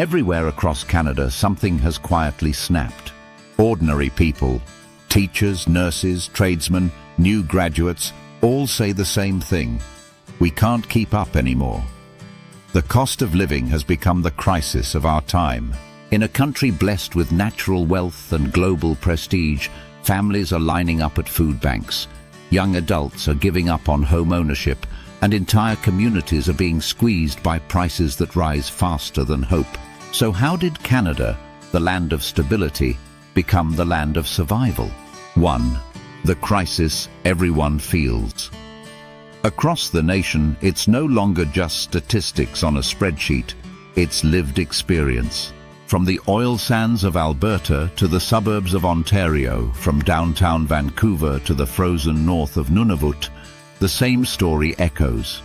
Everywhere across Canada, something has quietly snapped. Ordinary people, teachers, nurses, tradesmen, new graduates, all say the same thing. We can't keep up anymore. The cost of living has become the crisis of our time. In a country blessed with natural wealth and global prestige, families are lining up at food banks. Young adults are giving up on home ownership, and entire communities are being squeezed by prices that rise faster than hope. So how did Canada, the land of stability, become the land of survival? 1. The crisis everyone feels. Across the nation, it's no longer just statistics on a spreadsheet, it's lived experience. From the oil sands of Alberta to the suburbs of Ontario, from downtown Vancouver to the frozen north of Nunavut, the same story echoes.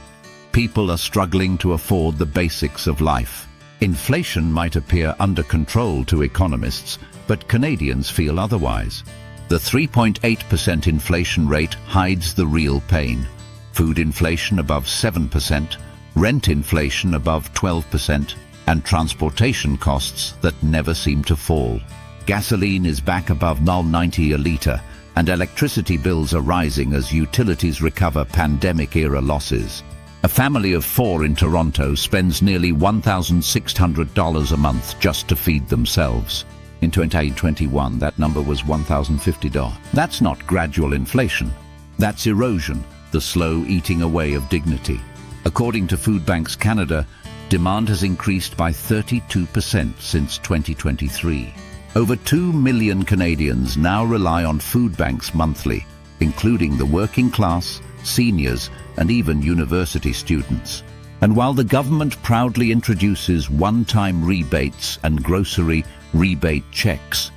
People are struggling to afford the basics of life. Inflation might appear under control to economists, but Canadians feel otherwise. The 3.8% inflation rate hides the real pain. Food inflation above 7%, rent inflation above 12%, and transportation costs that never seem to fall. Gasoline is back above $0.90 a litre, and electricity bills are rising as utilities recover pandemic-era losses. A family of 4 in Toronto spends nearly $1,600 a month just to feed themselves. In 2021, that number was $1,050. That's not gradual inflation. That's erosion, the slow eating away of dignity. According to Food Banks Canada, demand has increased by 32% since 2023. Over 2 million Canadians now rely on food banks monthly, including the working class, seniors, and even university students. And while the government proudly introduces one-time rebates and grocery rebate checks,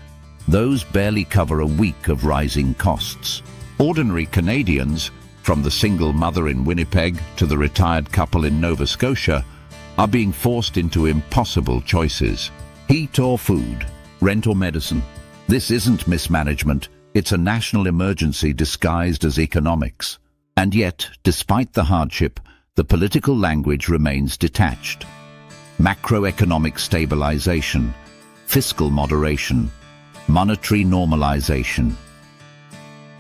those barely cover a week of rising costs. Ordinary Canadians, from the single mother in Winnipeg to the retired couple in Nova Scotia, are being forced into impossible choices. Heat or food, rent or medicine. This isn't mismanagement, it's a national emergency disguised as economics. And yet, despite the hardship, the political language remains detached. Macroeconomic stabilization, fiscal moderation, monetary normalization.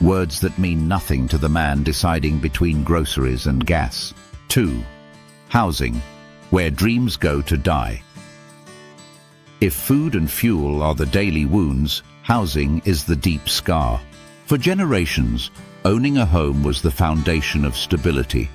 Words that mean nothing to the man deciding between groceries and gas. 2. Housing, where dreams go to die. If food and fuel are the daily wounds, housing is the deep scar. For generations, owning a home was the foundation of stability,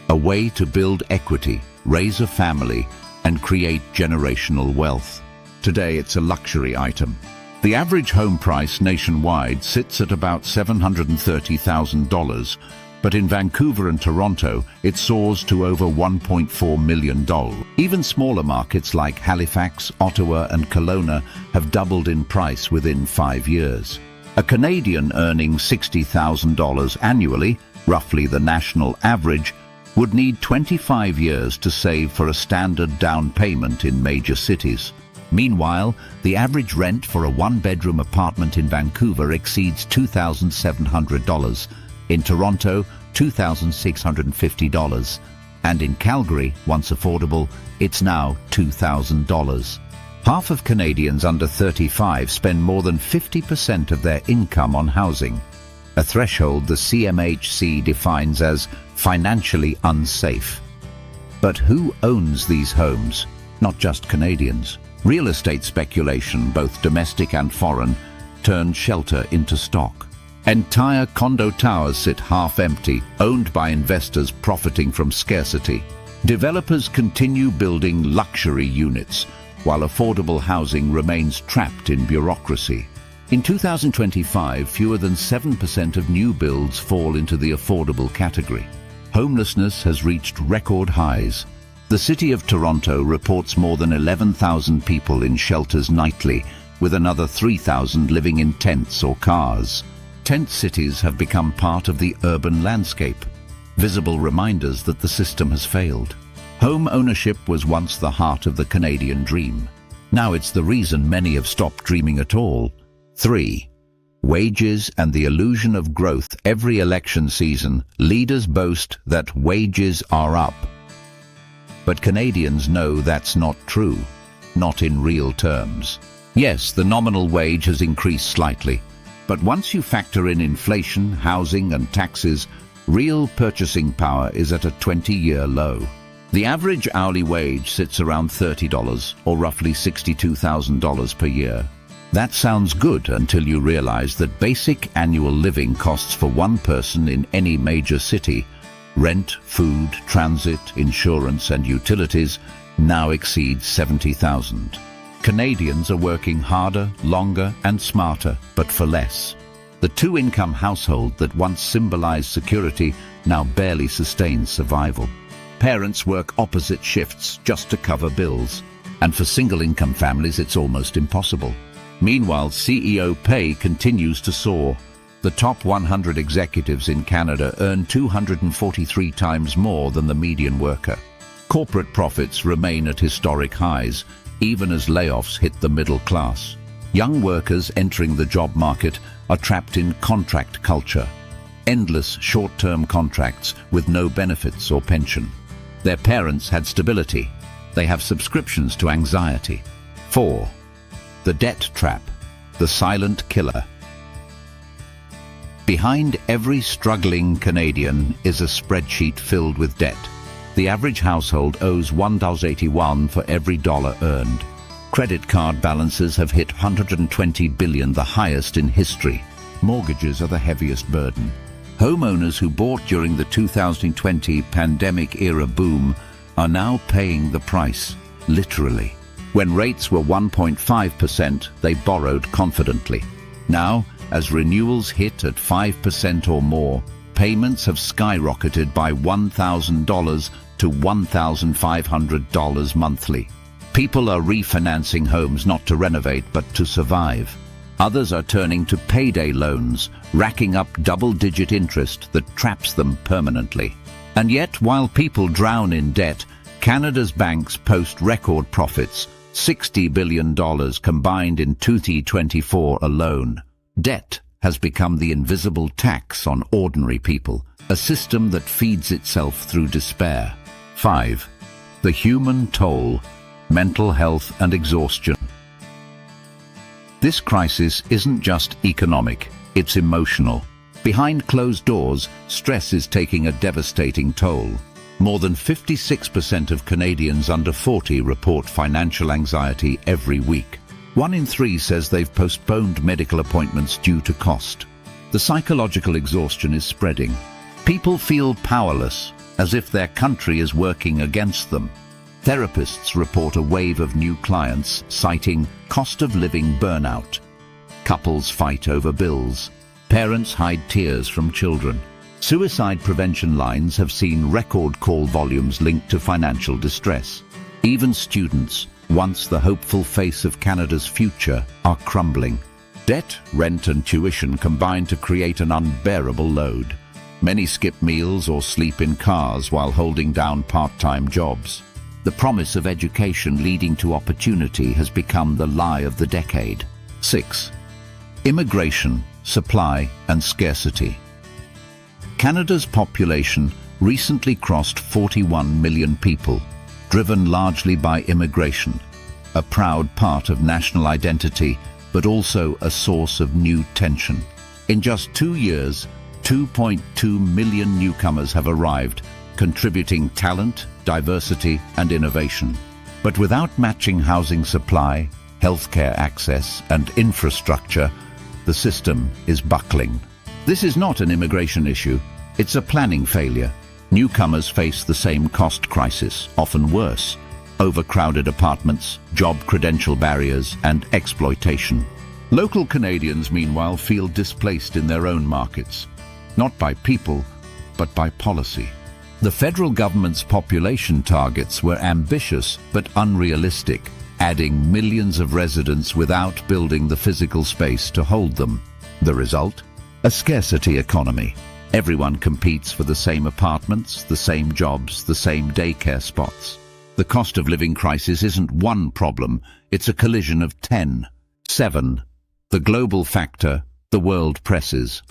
a way to build equity, raise a family, and create generational wealth. Today, it's a luxury item. The average home price nationwide sits at about $730,000, but in Vancouver and Toronto, it soars to over $1.4 million. Even smaller markets like Halifax, Ottawa, and Kelowna have doubled in price within 5 years. A Canadian earning $60,000 annually, roughly the national average, would need 25 years to save for a standard down payment in major cities. Meanwhile, the average rent for a one-bedroom apartment in Vancouver exceeds $2,700. In Toronto, $2,650. And in Calgary, once affordable, it's now $2,000. Half of Canadians under 35 spend more than 50% of their income on housing, a threshold the CMHC defines as financially unsafe. But who owns these homes? Not just Canadians. Real estate speculation, both domestic and foreign, turned shelter into stock. Entire condo towers sit half-empty, owned by investors profiting from scarcity. Developers continue building luxury units, while affordable housing remains trapped in bureaucracy. In 2025, fewer than 7% of new builds fall into the affordable category. Homelessness has reached record highs. The City of Toronto reports more than 11,000 people in shelters nightly, with another 3,000 living in tents or cars. Tent cities have become part of the urban landscape, visible reminders that the system has failed. Home ownership was once the heart of the Canadian dream. Now it's the reason many have stopped dreaming at all. 3. Wages and the illusion of growth. Every election season, leaders boast that wages are up. But Canadians know that's not true. not in real terms. Yes, the nominal wage has increased slightly, but once you factor in inflation, housing and taxes, real purchasing power is at a 20-year low. The average hourly wage sits around $30, or roughly $62,000 per year. That sounds good until you realize that basic annual living costs for one person in any major city, rent, food, transit, insurance and utilities, now exceed $70,000. Canadians are working harder, longer and smarter, but for less. The two-income household that once symbolized security now barely sustains survival. Parents work opposite shifts just to cover bills, and for single-income families it's almost impossible. Meanwhile, CEO pay continues to soar. The top 100 executives in Canada earn 243 times more than the median worker. Corporate profits remain at historic highs, even as layoffs hit the middle class. Young workers entering the job market are trapped in contract culture. Endless short-term contracts with no benefits or pension. Their parents had stability. They have subscriptions to anxiety. 4. The debt trap, the silent killer. Behind every struggling Canadian is a spreadsheet filled with debt. The average household owes $1.81 for every dollar earned. Credit card balances have hit $120 billion, the highest in history. Mortgages are the heaviest burden. Homeowners who bought during the 2020 pandemic-era boom are now paying the price, literally. When rates were 1.5%, they borrowed confidently. Now, as renewals hit at 5% or more, payments have skyrocketed by $1,000 to $1,500 monthly. People are refinancing homes not to renovate but to survive. Others are turning to payday loans, racking up double-digit interest that traps them permanently. And yet, while people drown in debt, Canada's banks post record profits, $60 billion combined in 2024 alone. Debt has become the invisible tax on ordinary people, a system that feeds itself through despair. 5. The human toll, mental health and exhaustion. This crisis isn't just economic, it's emotional. Behind closed doors, stress is taking a devastating toll. More than 56% of Canadians under 40 report financial anxiety every week. 1 in 3 says they've postponed medical appointments due to cost. The psychological exhaustion is spreading. People feel powerless, as if their country is working against them. Therapists report a wave of new clients, citing cost of living burnout. Couples fight over bills. Parents hide tears from children. Suicide prevention lines have seen record call volumes linked to financial distress. Even students, once the hopeful face of Canada's future, are crumbling. Debt, rent and tuition combine to create an unbearable load. Many skip meals or sleep in cars while holding down part-time jobs. The promise of education leading to opportunity has become the lie of the decade. 6. Immigration, supply and scarcity. Canada's population recently crossed 41 million people, driven largely by immigration, a proud part of national identity, but also a source of new tension. In just 2 years, 2.2 million newcomers have arrived, contributing talent, diversity and innovation. But without matching housing supply, healthcare access and infrastructure, the system is buckling. This is not an immigration issue, it's a planning failure. Newcomers face the same cost crisis, often worse: overcrowded apartments, job credential barriers and exploitation. Local Canadians, meanwhile, feel displaced in their own markets, not by people, but by policy. The federal government's population targets were ambitious but unrealistic, adding millions of residents without building the physical space to hold them. The result? A scarcity economy. Everyone competes for the same apartments, the same jobs, the same daycare spots. The cost of living crisis isn't one problem, it's a collision of 10. 7. The global factor, the world presses.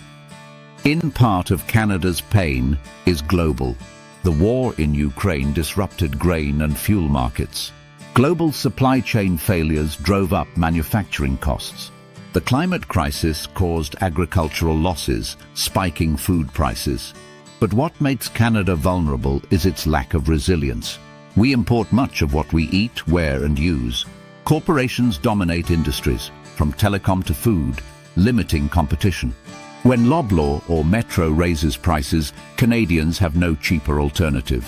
In part of Canada's pain is global. The war in Ukraine disrupted grain and fuel markets. Global supply chain failures drove up manufacturing costs. The climate crisis caused agricultural losses, spiking food prices. But what makes Canada vulnerable is its lack of resilience. We import much of what we eat, wear and use. Corporations dominate industries, from telecom to food, limiting competition. When Loblaw or Metro raises prices, Canadians have no cheaper alternative.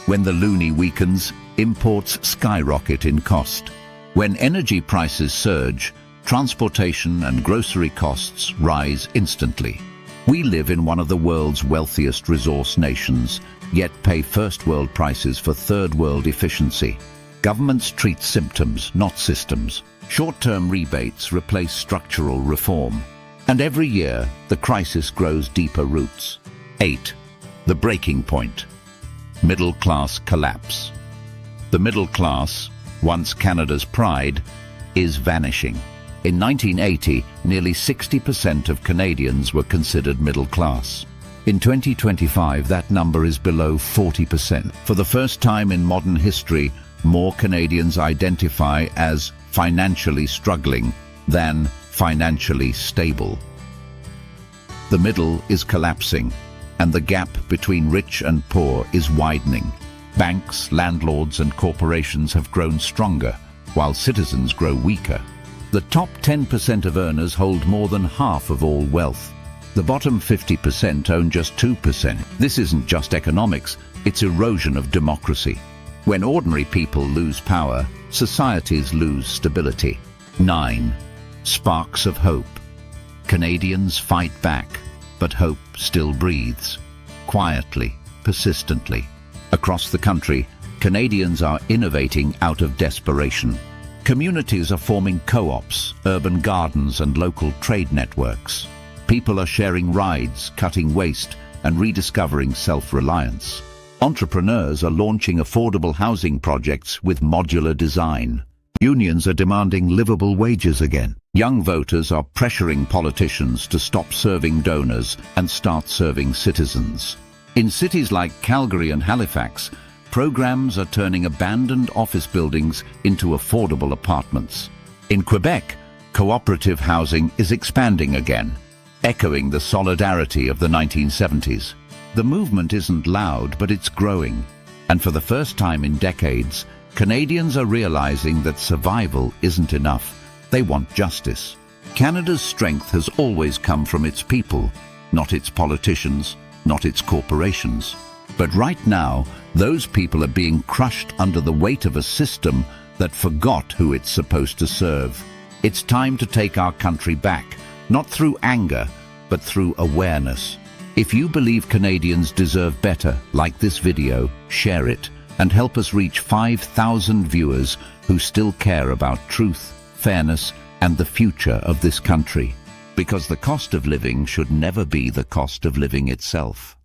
When the loonie weakens, imports skyrocket in cost. When energy prices surge, transportation and grocery costs rise instantly. We live in one of the world's wealthiest resource nations, yet pay first world prices for third world efficiency. Governments treat symptoms, not systems. Short-term rebates replace structural reform. And every year, the crisis grows deeper roots. 8. The breaking point. Middle-class collapse. The middle class, once Canada's pride, is vanishing. In 1980, nearly 60% of Canadians were considered middle class. In 2025, that number is below 40%. For the first time in modern history, more Canadians identify as financially struggling than financially stable. The middle is collapsing, and the gap between rich and poor is widening. Banks, landlords, and corporations have grown stronger, while citizens grow weaker. The top 10% of earners hold more than half of all wealth. The bottom 50% own just 2%. This isn't just economics, it's erosion of democracy. When ordinary people lose power, societies lose stability. 9. Sparks of hope. Canadians fight back, but hope still breathes. Quietly, persistently. Across the country, Canadians are innovating out of desperation. Communities are forming co-ops, urban gardens and local trade networks. People are sharing rides, cutting waste and rediscovering self-reliance. Entrepreneurs are launching affordable housing projects with modular design. Unions are demanding livable wages again. Young voters are pressuring politicians to stop serving donors and start serving citizens. In cities like Calgary and Halifax, programs are turning abandoned office buildings into affordable apartments. In Quebec, cooperative housing is expanding again, echoing the solidarity of the 1970s. The movement isn't loud, but it's growing. And for the first time in decades, Canadians are realizing that survival isn't enough. They want justice. Canada's strength has always come from its people, not its politicians, not its corporations. But right now, those people are being crushed under the weight of a system that forgot who it's supposed to serve. It's time to take our country back, not through anger, but through awareness. If you believe Canadians deserve better, like this video, share it, and help us reach 5,000 viewers who still care about truth, fairness, and the future of this country. Because the cost of living should never be the cost of living itself.